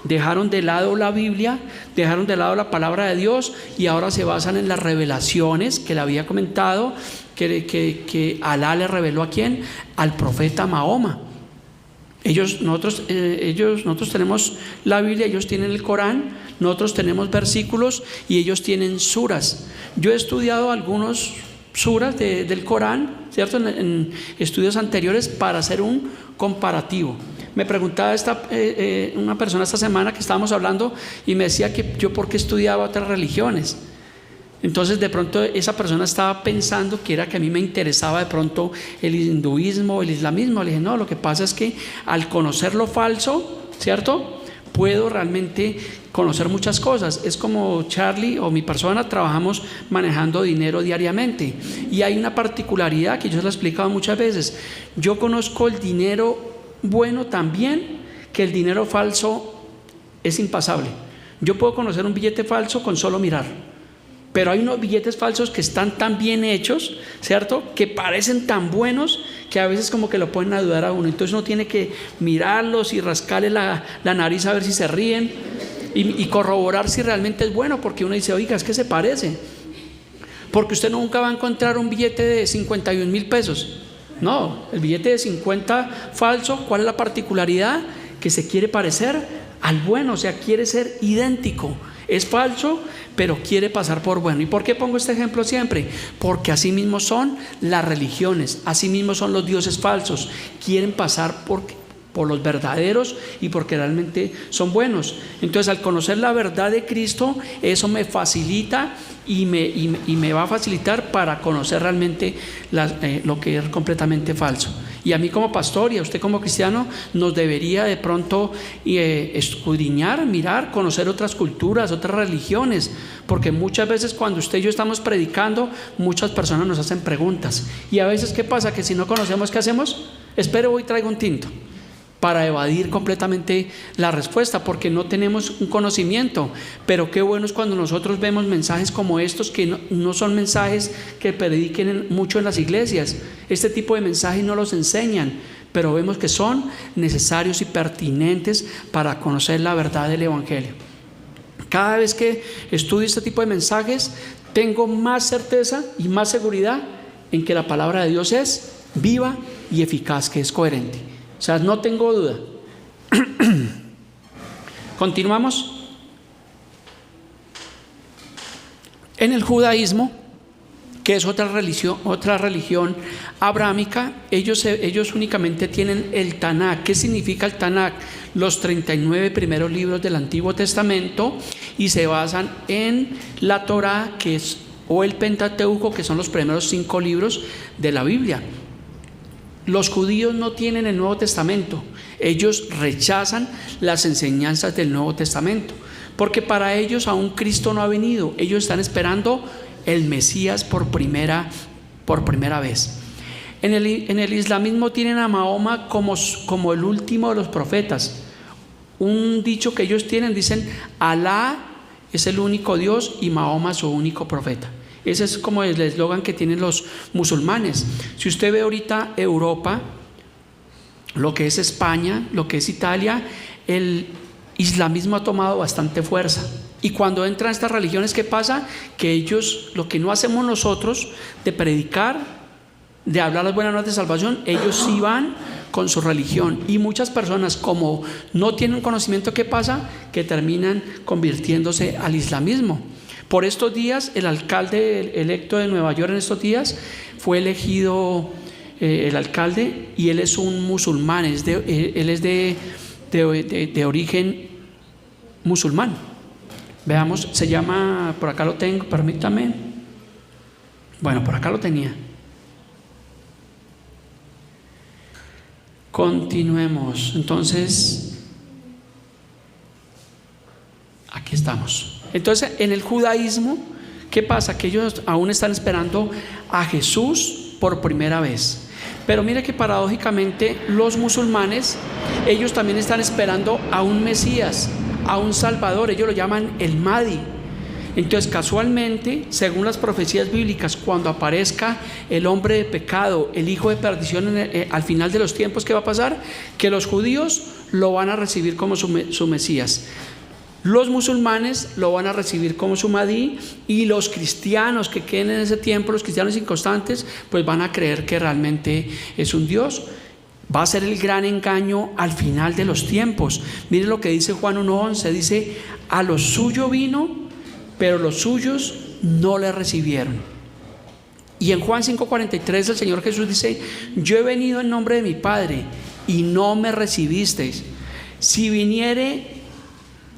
dejaron de lado la Biblia, dejaron de lado la palabra de Dios y ahora se basan en las revelaciones que le había comentado, que Alá le reveló ¿a quién? Al profeta Mahoma. Nosotros tenemos la Biblia, ellos tienen el Corán, nosotros tenemos versículos y ellos tienen suras. Yo he estudiado algunos suras del Corán, ¿cierto? En estudios anteriores para hacer un comparativo. Me preguntaba una persona esta semana que estábamos hablando y me decía que yo por qué estudiaba otras religiones. Entonces de pronto esa persona estaba pensando que era que a mí me interesaba de pronto el hinduismo, el islamismo. Le dije, no, lo que pasa es que al conocer lo falso, ¿cierto?, puedo realmente conocer muchas cosas. Es como Charlie o mi persona trabajamos manejando dinero diariamente y hay una particularidad que yo se la he explicado muchas veces. Yo conozco el dinero bueno también, que el dinero falso es impasable. Yo puedo conocer un billete falso con solo mirar, pero hay unos billetes falsos que están tan bien hechos, ¿cierto?, que parecen tan buenos que a veces como que lo pueden ayudar a uno. Entonces uno tiene que mirarlos y rascarle la nariz a ver si se ríen y corroborar si realmente es bueno, porque uno dice, oiga, es que se parece. Porque usted nunca va a encontrar un billete de 51,000 pesos. No, el billete de 50 falso, ¿cuál es la particularidad? Que se quiere parecer al bueno, o sea, quiere ser idéntico. Es falso, pero quiere pasar por bueno. ¿Y por qué pongo este ejemplo siempre? Porque así mismo son las religiones, así mismo son los dioses falsos. Quieren pasar por los verdaderos y porque realmente son buenos. Entonces, al conocer la verdad de Cristo, eso me facilita y me va a facilitar para conocer realmente lo que es completamente falso. Y a mí como pastor y a usted como cristiano nos debería de pronto escudriñar, mirar, conocer otras culturas, otras religiones, porque muchas veces cuando usted y yo estamos predicando, muchas personas nos hacen preguntas y a veces ¿qué pasa? Que si no conocemos, ¿qué hacemos? Espero hoy traigo un tinto, para evadir completamente la respuesta, porque no tenemos un conocimiento. Pero qué bueno es cuando nosotros vemos mensajes como estos, que no son mensajes que prediquen mucho en las iglesias. Este tipo de mensajes no los enseñan, pero vemos que son necesarios y pertinentes para conocer la verdad del Evangelio. Cada vez que estudio este tipo de mensajes, tengo más certeza y más seguridad en que la palabra de Dios es viva y eficaz, que es coherente. O sea, no tengo duda. Continuamos. En el judaísmo, que es otra religión abrámica, ellos únicamente tienen el Tanakh. ¿Qué significa el Tanakh? Los 39 primeros libros del Antiguo Testamento, y se basan en la Torá, que es o el Pentateuco, que son los primeros 5 libros de la Biblia. Los judíos no tienen el Nuevo Testamento. Ellos rechazan las enseñanzas del Nuevo Testamento, porque para ellos aún Cristo no ha venido. Ellos están esperando el Mesías por primera vez. En el islamismo tienen a Mahoma como el último de los profetas. Un dicho que ellos tienen, dicen: Alá es el único Dios y Mahoma su único profeta. Ese es como el eslogan que tienen los musulmanes. Si usted ve ahorita Europa, lo que es España, lo que es Italia, el islamismo ha tomado bastante fuerza. Y cuando entran estas religiones, ¿qué pasa? Que ellos, lo que no hacemos nosotros de predicar, de hablar las buenas nuevas de salvación, ellos sí van con su religión. Y muchas personas, como no tienen conocimiento, ¿qué pasa? Que terminan convirtiéndose al islamismo. Por estos días, el alcalde electo de Nueva York en estos días fue elegido el alcalde, y él es un musulmán, él es de origen musulmán. Veamos, se llama, por acá lo tengo, permítame. Bueno, por acá lo tenía. Continuemos. Entonces, aquí estamos. Entonces, en el judaísmo, ¿qué pasa? Que ellos aún están esperando a Jesús por primera vez. Pero mire que paradójicamente los musulmanes, ellos también están esperando a un Mesías, a un Salvador. Ellos lo llaman el Mahdi. Entonces, casualmente, según las profecías bíblicas, cuando aparezca el hombre de pecado, el hijo de perdición, al final de los tiempos, ¿qué va a pasar? Que los judíos lo van a recibir como su Mesías. Los musulmanes lo van a recibir como su Mahdi, y los cristianos que queden en ese tiempo, los cristianos inconstantes, pues van a creer que realmente es un Dios. Va a ser el gran engaño al final de los tiempos. Miren lo que dice Juan 1:11, dice: a lo suyo vino, pero los suyos no le recibieron. Y en Juan 5:43 el Señor Jesús dice: yo he venido en nombre de mi Padre y no me recibisteis. Si viniere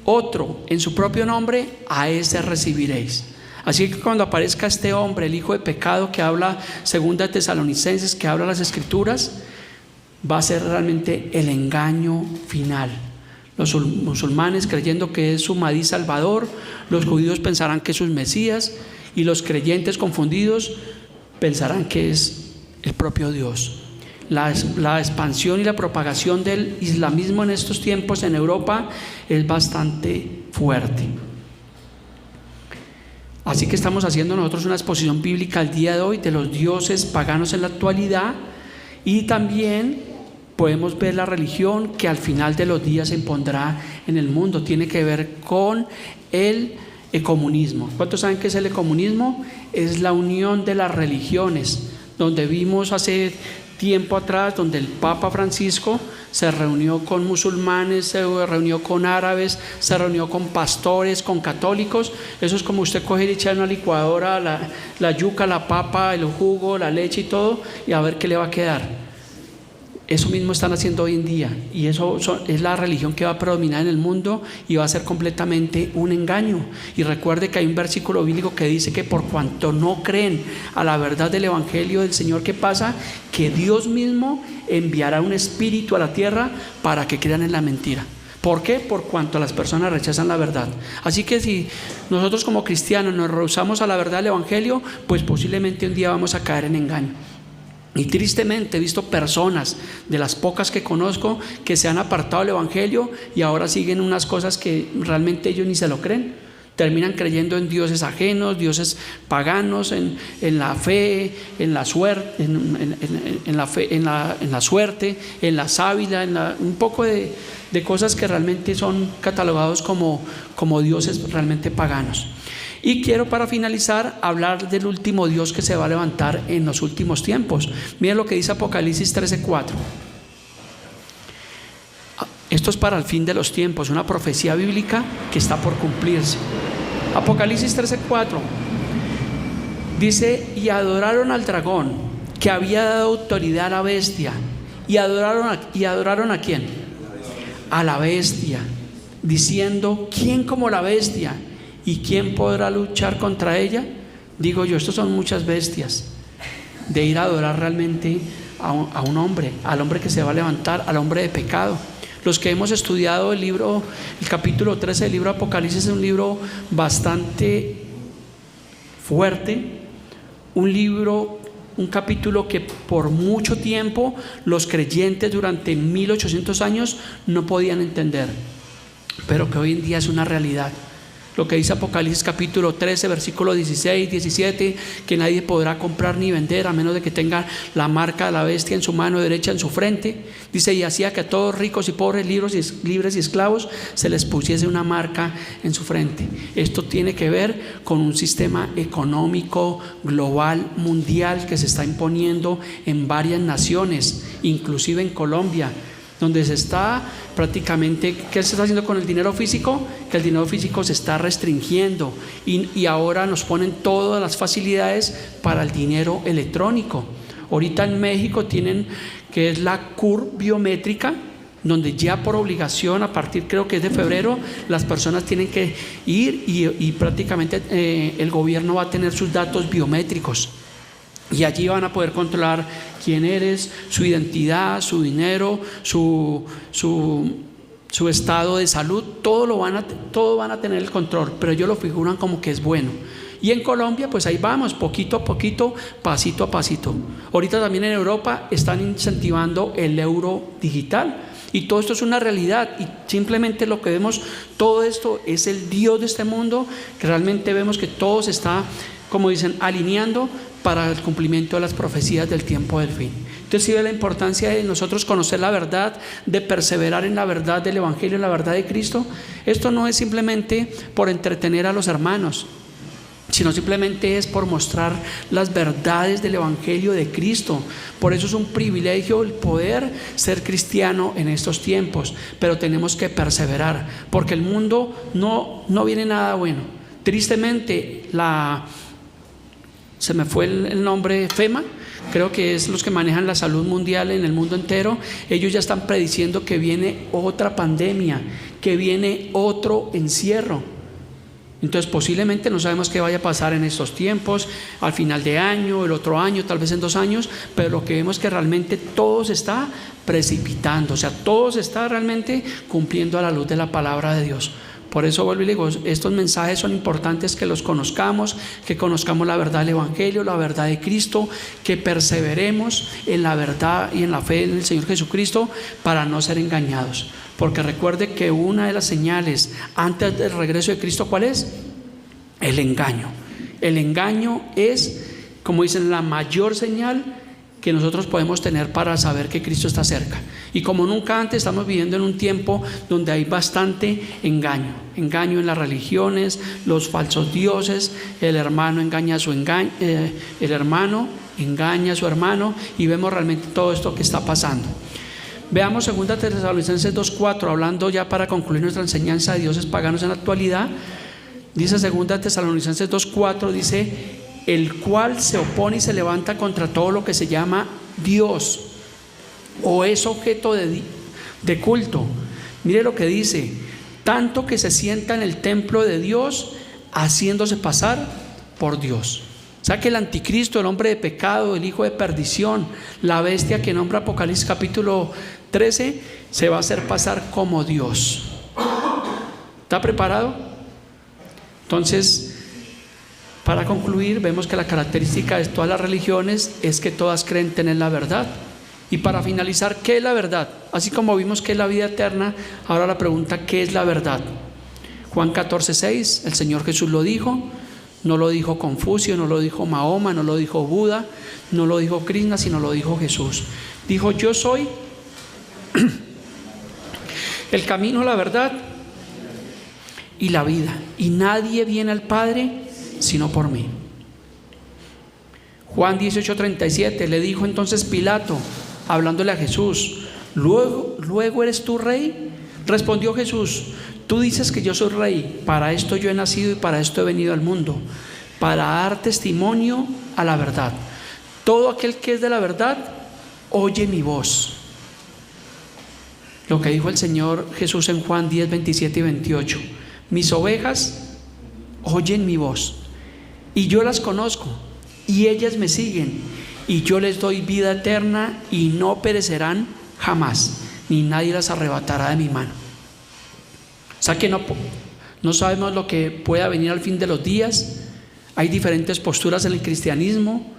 otro en su propio nombre, a ese recibiréis. Así que cuando aparezca este hombre, el hijo de pecado, que habla, según de Tesalonicenses, que habla las Escrituras, va a ser realmente el engaño final. Los musulmanes creyendo que es su Mahdi Salvador, los judíos pensarán que es su Mesías, y los creyentes confundidos pensarán que es el propio Dios. La expansión y la propagación del islamismo en estos tiempos en Europa es bastante fuerte. Así que estamos haciendo nosotros una exposición bíblica al día de hoy de los dioses paganos en la actualidad, y también podemos ver la religión que al final de los días se impondrá en el mundo. Tiene que ver con el ecumenismo. ¿Cuántos saben qué es el ecumenismo? Es la unión de las religiones, donde vimos hace tiempo atrás, donde el Papa Francisco se reunió con musulmanes, se reunió con árabes, se reunió con pastores, con católicos. Eso es como usted coger y echar en una licuadora la yuca, la papa, el jugo, la leche y todo, y a ver qué le va a quedar. Eso mismo están haciendo hoy en día, y eso es la religión que va a predominar en el mundo, y va a ser completamente un engaño. Y recuerde que hay un versículo bíblico que dice que por cuanto no creen a la verdad del Evangelio del Señor, ¿qué pasa? Que Dios mismo enviará un espíritu a la tierra para que crean en la mentira. ¿Por qué? Por cuanto las personas rechazan la verdad. Así que si nosotros como cristianos nos rehusamos a la verdad del Evangelio, pues posiblemente un día vamos a caer en engaño. Y tristemente he visto personas, de las pocas que conozco, que se han apartado del Evangelio y ahora siguen unas cosas que realmente ellos ni se lo creen. Terminan creyendo en dioses ajenos, dioses paganos, en la fe, en la suerte, en la suerte, en la sábila, un poco de cosas que realmente son catalogados como dioses realmente paganos. Y quiero, para finalizar, hablar del último Dios que se va a levantar en los últimos tiempos. Miren lo que dice Apocalipsis 13:4. Esto es para el fin de los tiempos, una profecía bíblica que está por cumplirse. Apocalipsis 13:4 dice: y adoraron al dragón, que había dado autoridad a la bestia. ¿Y adoraron a quién? A la bestia, diciendo: ¿quién como la bestia? ¿Y quién podrá luchar contra ella? digo yo, estos son muchas bestias de ir a adorar realmente a un hombre, al hombre que se va a levantar, al hombre de pecado. Los que hemos estudiado el capítulo 13 del libro Apocalipsis, es un libro bastante fuerte, un capítulo que por mucho tiempo los creyentes durante 1800 años no podían entender, pero que hoy en día es una realidad. Lo que dice Apocalipsis capítulo 13, versículo 16, 17, que nadie podrá comprar ni vender a menos de que tenga la marca de la bestia en su mano derecha, en su frente. Dice, y hacía que a todos ricos y pobres, libres y esclavos, se les pusiese una marca en su frente. Esto tiene que ver con un sistema económico global, mundial, que se está imponiendo en varias naciones, inclusive en Colombia, donde se está prácticamente, ¿qué se está haciendo con el dinero físico? Que el dinero físico se está restringiendo y ahora nos ponen todas las facilidades para el dinero electrónico. Ahorita en México tienen, que es la CUR biométrica, donde ya por obligación, a partir creo que es de febrero, las personas tienen que ir y prácticamente el gobierno va a tener sus datos biométricos. Y allí van a poder controlar quién eres, su identidad, su dinero, su estado de salud, todo van a tener el control, pero ellos lo figuran como que es bueno. Y en Colombia, pues ahí vamos, poquito a poquito, pasito a pasito. Ahorita también en Europa están incentivando el euro digital. Y todo esto es una realidad, y simplemente lo que vemos, todo esto es el Dios de este mundo, que realmente vemos que todo se está, como dicen, alineando para el cumplimiento de las profecías del tiempo del fin. Entonces sí ve la importancia de nosotros conocer la verdad, de perseverar en la verdad del Evangelio, en la verdad de Cristo. Esto no es simplemente por entretener a los hermanos, sino simplemente es por mostrar las verdades del Evangelio de Cristo. Por eso es un privilegio el poder ser cristiano en estos tiempos, pero tenemos que perseverar, porque el mundo no viene nada bueno. Tristemente, se me fue el nombre, FEMA, creo que es los que manejan la salud mundial en el mundo entero. Ellos ya están prediciendo que viene otra pandemia, que viene otro encierro. Entonces posiblemente no sabemos qué vaya a pasar en estos tiempos, al final de año, el otro año, tal vez en 2 años, pero lo que vemos es que realmente todo se está precipitando, o sea, todo se está realmente cumpliendo a la luz de la palabra de Dios. Por eso vuelvo y le digo, estos mensajes son importantes que los conozcamos, que conozcamos la verdad del Evangelio, la verdad de Cristo, que perseveremos en la verdad y en la fe en el Señor Jesucristo para no ser engañados. Porque recuerde que una de las señales antes del regreso de Cristo, ¿cuál es? El engaño. El engaño es, como dicen, la mayor señal que nosotros podemos tener para saber que Cristo está cerca. Y como nunca antes estamos viviendo en un tiempo donde hay bastante engaño en las religiones, los falsos dioses, el hermano engaña a su hermano, y vemos realmente todo esto que está pasando. Veamos 2 Tesalonicenses 2:4, hablando ya para concluir nuestra enseñanza de dioses paganos en la actualidad. Dice 2 Tesalonicenses 2:4, dice: el cual se opone y se levanta contra todo lo que se llama Dios o es objeto de culto. Mire lo que dice: tanto que se sienta en el templo de Dios haciéndose pasar por Dios. O sea que el anticristo, el hombre de pecado, el hijo de perdición, la bestia que nombra Apocalipsis capítulo 13, se va a hacer pasar como Dios. ¿Está preparado? Entonces, para concluir, vemos que la característica de todas las religiones es que todas creen tener la verdad. Y para finalizar, ¿qué es la verdad? Así como vimos que es la vida eterna, ahora la pregunta, ¿qué es la verdad? Juan 14:6, el Señor Jesús lo dijo. No lo dijo Confucio, no lo dijo Mahoma, no lo dijo Buda, no lo dijo Krishna, sino lo dijo Jesús. Dijo: yo soy el camino, la verdad y la vida, y nadie viene al Padre sino por mí. Juan 18:37, le dijo entonces Pilato, hablándole a Jesús: ¿Luego eres tú rey? Respondió Jesús: tú dices que yo soy rey, para esto yo he nacido y para esto he venido al mundo, para dar testimonio a la verdad. Todo aquel que es de la verdad oye mi voz. Lo que dijo el Señor Jesús en Juan 10:27 y 28: mis ovejas oyen mi voz, y yo las conozco, y ellas me siguen, y yo les doy vida eterna, y no perecerán jamás, ni nadie las arrebatará de mi mano. O sea que no sabemos lo que pueda venir al fin de los días. Hay diferentes posturas en el cristianismo.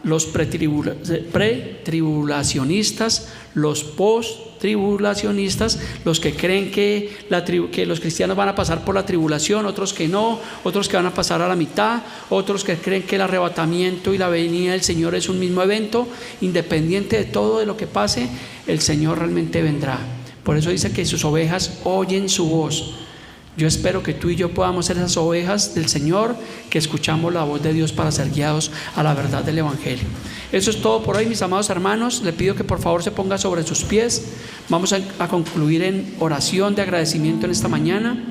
Los pretribulacionistas, los post-tribulacionistas, los que creen que los cristianos van a pasar por la tribulación, otros que no, otros que van a pasar a la mitad, otros que creen que el arrebatamiento y la venida del Señor es un mismo evento. Independiente de todo de lo que pase, el Señor realmente vendrá. Por eso dice que sus ovejas oyen su voz. Yo espero que tú y yo podamos ser esas ovejas del Señor, que escuchamos la voz de Dios para ser guiados a la verdad del Evangelio. Eso es todo por hoy, mis amados hermanos. Le pido que por favor se ponga sobre sus pies. Vamos a concluir en oración de agradecimiento en esta mañana.